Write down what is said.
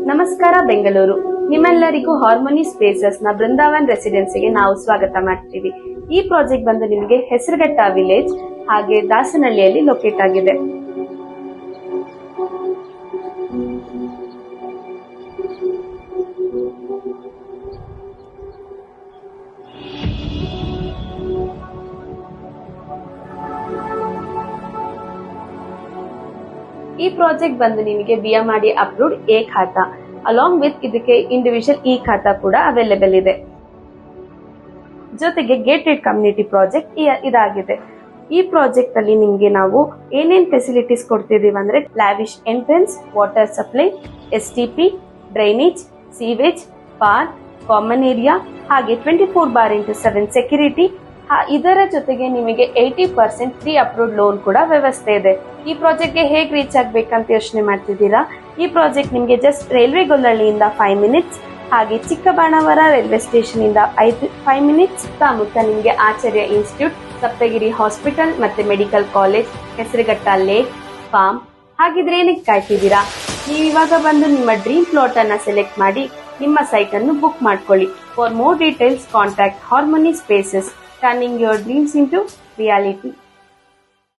ನಮಸ್ಕಾರ ಬೆಂಗಳೂರು. ನಿಮ್ಮೆಲ್ಲರಿಗೂ harmony spaces ನ ಬೃಂದಾವನ್ ರೆಸಿಡೆನ್ಸಿಗೆ ನಾವು ಸ್ವಾಗತ ಮಾಡ್ತೀವಿ. ಈ ಪ್ರಾಜೆಕ್ಟ್ ಬಂದು ನಿಮಗೆ ಹೆಸರುಘಟ್ಟ ವಿಲೇಜ್ ಹಾಗೆ ದಾಸನಹಳ್ಳಿಯಲ್ಲಿ ಲೊಕೇಟ್ ಆಗಿದೆ. ಈ ಪ್ರಾಜೆಕ್ಟ್ ಬಂದು ನಿಮಗೆ BMRD ಅಪ್ರೂವ್ಡ್ ಎ ಖಾತಾ ಅಲಾಂಗ್ ವಿತ್ ಇದಕ್ಕೆ ಇಂಡಿವಿಜುವಲ್ ಇ ಖಾತಾ ಕೂಡ ಅವೈಲೇಬಲ್ ಇದೆ. ಜೊತೆಗೆ ಗೇಟೆಡ್ ಕಮ್ಯುನಿಟಿ ಪ್ರಾಜೆಕ್ಟ್ ಇದಾಗಿದೆ. ಈ ಪ್ರಾಜೆಕ್ಟ್ ಅಲ್ಲಿ ನಿಮ್ಗೆ ನಾವು ಏನೇನ್ ಫೆಸಿಲಿಟೀಸ್ ಕೊಡ್ತಿದೀವಿ ಅಂದ್ರೆ lavish entrance, water supply, STP, drainage, sewage, park, common area ಹಾಗೆ 24/7 ಸೆಕ್ಯೂರಿಟಿ. ಇದರ ಜೊತೆಗೆ ನಿಮಗೆ 80% ಪ್ರೀ ಅಪ್ರೂವ್ಡ್ ಲೋನ್ ಕೂಡ ವ್ಯವಸ್ಥೆ ಇದೆ. ಈ ಪ್ರಾಜೆಕ್ಟ್ ಗೆ ಹೇಗೆ ರೀಚ್ ಆಗ್ಬೇಕಂತ ಯೋಚನೆ ಮಾಡ್ತಿದ್ದೀರಾ? ಈ ಪ್ರಾಜೆಕ್ಟ್ ನಿಮಗೆ ಜಸ್ಟ್ ರೈಲ್ವೆ ಗೊಲ್ಲಹಳ್ಳಿಯಿಂದ 5 ಮಿನಿಟ್ಸ್ ಹಾಗೆ ಚಿಕ್ಕಬಾಣಾವರ ರೈಲ್ವೆ ಸ್ಟೇಷನ್ ಇಂದ 5 ಮಿನಿಟ್ಸ್ ಸುತ್ತಮುತ್ತ ನಿಮಗೆ ಆಚಾರ್ಯ ಇನ್ಸ್ಟಿಟ್ಯೂಟ್, ಸಪ್ತಗಿರಿ ಹಾಸ್ಪಿಟಲ್ ಮತ್ತೆ medical college, Hesaraghatta lake, farm. ಹಾಗಿದ್ರೆ ಏನಕ್ಕೆ ಕಾಯ್ತಿದ್ದೀರಾ? ನೀವು ಇವಾಗ ಬಂದು ನಿಮ್ಮ ಡ್ರೀಮ್ ಪ್ಲಾಟ್ ಅನ್ನ ಸೆಲೆಕ್ಟ್ ಮಾಡಿ ನಿಮ್ಮ ಸೈಟ್ ಅನ್ನು ಬುಕ್ ಮಾಡ್ಕೊಳ್ಳಿ. For more details contact harmony spaces, turning your dreams into reality.